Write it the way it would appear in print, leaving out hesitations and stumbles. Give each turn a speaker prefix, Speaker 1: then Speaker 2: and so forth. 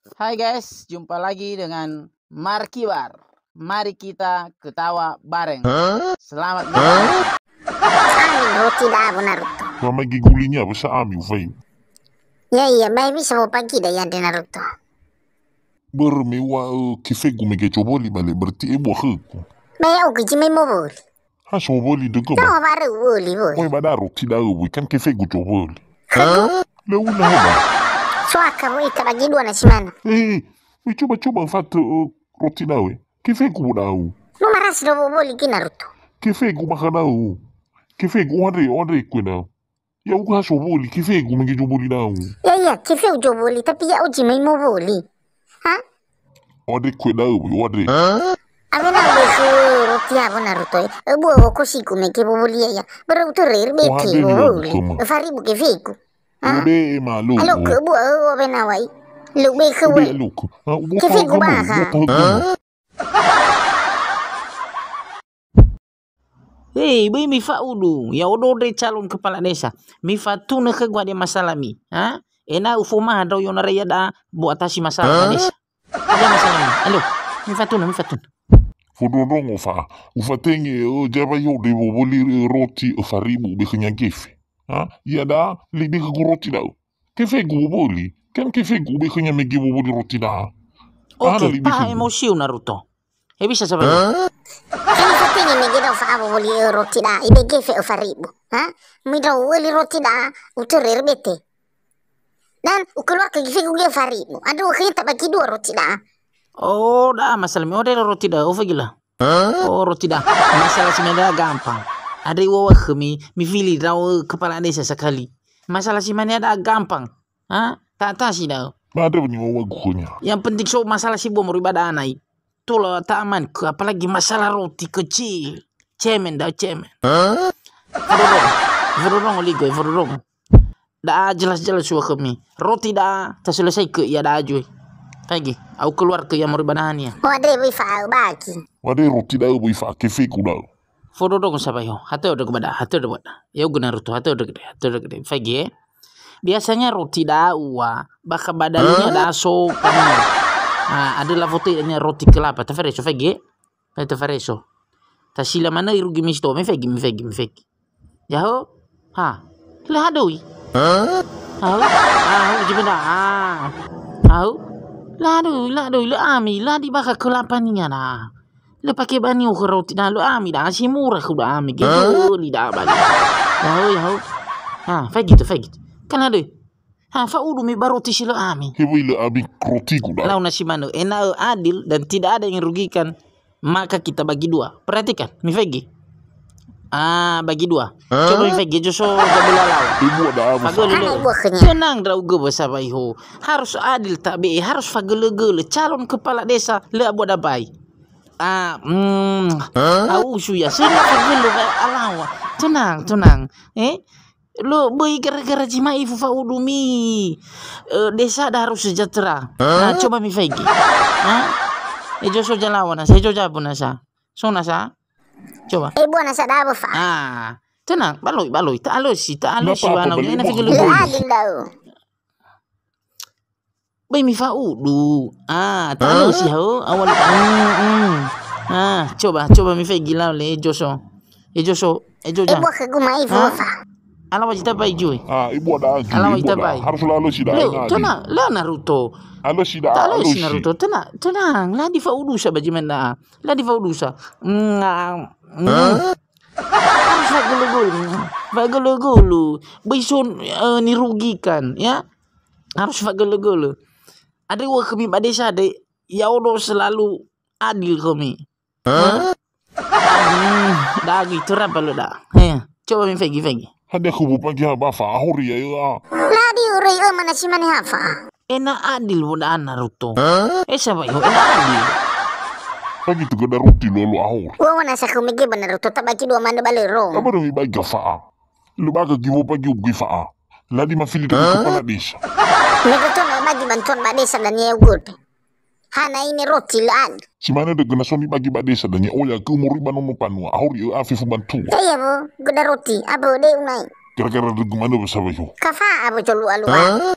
Speaker 1: Hai guys, jumpa lagi dengan Markibar. Mari kita ketawa bareng. Selamat menikmati.
Speaker 2: Amin roti dah Naruto.
Speaker 3: Mama gigulinya apa sa amin fai.
Speaker 2: Iya, baik bisa mau pagi dah yang di Naruto.
Speaker 3: Bermewa kifegu mege coboli balik berarti ibu aku.
Speaker 2: Baik aku cuma mau bol.
Speaker 3: Ha coboli dego ba.
Speaker 2: Tahu baru boli bol.
Speaker 3: Oi badaro tidak kan kifegu coboli. Laula ba.
Speaker 2: Suaka mau ikat lagi dua nasi mana?
Speaker 3: Coba fat roti dawe. Kifegu dawe.
Speaker 2: Lu marah sudah boli ki Naruto.
Speaker 3: Kifegu makadaw. Kifegu wadre ko daw. Ya uga coboli kifegu mege coboli daw.
Speaker 2: Iya, kifeu jo boli tapi ya uji mau boli. Hah?
Speaker 3: Wadre ko daw wadre.
Speaker 2: Avena beso roti apa Naruto? Buat aku sih ku mege boli ya. Baru terir beti boli. Fari buke fegu.
Speaker 3: Ube malu.
Speaker 2: Halo ke buat avena wai. Lu be ke wai. Kifegu baha.
Speaker 1: Hei, boy mifa udu. Ya udah calon kepala desa. Mifa tu nak gua dia masalah mi. Ha? Ena ufuma ada yang raya da buat atasi masalah desa. Ada masalah mi. Halo, mifa tu.
Speaker 3: Fodorong ufa tenge jaba yo de boboli roti faribu be kenya kefe. Ha? Ya da libi ke roti da. Kefe gu boboli. Kan kefe gu be kenya megi boboli roti da.
Speaker 1: Oke, pa emosi Naruto. Bisa sabar.
Speaker 2: Kan fatini mege do fa boli roti da. Ibe kefe faribu. Ha? Mi do boli roti da uterir bete. Dan keluar ke kefe gue faribu. Aduh, kita bagi dua roti da.
Speaker 1: Oh, dah masalah mi ada roti dah. Oh, gila. Oh, roti dah. Masalah si meda gampang. Ada wawa kami, mi pilih raw kepala desa sekali. Masalah si mana ada gampang. Ha? Tak sih dah.
Speaker 3: Ada punya wawa gunya.
Speaker 1: Yang penting so masalah si bom ribada anai. Tuh tak aman. Apalagi masalah roti kecil. Cemen dah cemen. Verorong oligo, verorong. Dah jelas-jelas suah kami. Roti dah tak selesai ke ya dah ajuy. Pagi, aku keluar ke yang meribadahannya.
Speaker 2: Waduh, wifa bagi.
Speaker 3: Waduh roti dah wifa kefe ku dah.
Speaker 1: Fodorong sampai yo. Hati udah kepada, hati udah buat. Ya udah Naruto, hati udah gede. Pagi. Biasanya roti dah baka badannya dah so kan. Adalah fotonya roti kelapa. Tafareso pagi. Tafareso. Tasila mana irugi misto. Mi fegi. Ya ho. Ha. Lah doi. Gimana? Lah ami lah di baka kelapa niya na. Lah pakai bani ke roti na lo ami dah si murah ku dah ami gitu li dah bani. Ya ho. Fagi. Kan ada. Fa udu mi baroti silo ami.
Speaker 3: Hewi le abi roti ku dah.
Speaker 1: Lau nasi mano enak adil dan tidak ada yang rugikan. Maka kita bagi dua. Perhatikan, mi fagi. Bagi dua. Coba mi fagi jo so jabula lawa.
Speaker 3: Ibu ada apa?
Speaker 1: Tenang drauge bersama iho. Harus adil tak be, harus fagele-gele calon kepala desa le buat dapai. Suya senang fagele alawa. Tenang. Lo beri gara-gara jima ifu fa udumi. Desa dah harus sejahtera. Coba mi fagi. Jo so jalawan saya jo jabun nasa. So nasa. Coba.
Speaker 2: Buat nasa dah apa fa?
Speaker 1: Tenang, baloi. Tak alosi wana ina figelo.
Speaker 2: Adil dah.
Speaker 1: Bay mi fa udu. Tak alosi ho awal. Coba mi fagi lau le Joso. Ejo ja.
Speaker 2: Buat ke guma ifu fa.
Speaker 1: Alawa kita bai juy.
Speaker 3: Ibu ada lagi.
Speaker 1: Alawa kita bai.
Speaker 3: Harus lalu si dah.
Speaker 1: Tenang, lah Naruto.
Speaker 3: Alosi dah.
Speaker 1: Alosi Naruto, tenang. Lah di fa udu sa bajimanda. Lah di fa udu sa. Harus fagulu. Bison nirugikan ya. Harus fagulu. Ada kami pada desa ada ya Allah selalu adil kami. Dah gitu apa lo dah. Coba mi fagi.
Speaker 3: Ada kubu pagi apa fahuri ya.
Speaker 2: Lah di urai mana si mana hafa.
Speaker 1: Enak adil buat Naruto. Siapa yo enak adil.
Speaker 3: Pagi tu ada roti lalu ahur.
Speaker 2: Wana sa kumige benar to tabaki dua mana balero.
Speaker 3: Apa demi bagi faa. Lu baga gibo pagi ugi faa. Ladi mafili dari kepala desa.
Speaker 2: Megaton bagi bantuan ba desa dan ya good. Hana ini roti lan.
Speaker 3: Si mana de gena soni bagi ba desa dan ya oya ke umur iban no panua. Ahur yo afifu bantu.
Speaker 2: Iya bo, goda roti. Abo de unai.
Speaker 3: Kira-kira de gimana besabe yo.
Speaker 2: Kafa abo jolu aluan.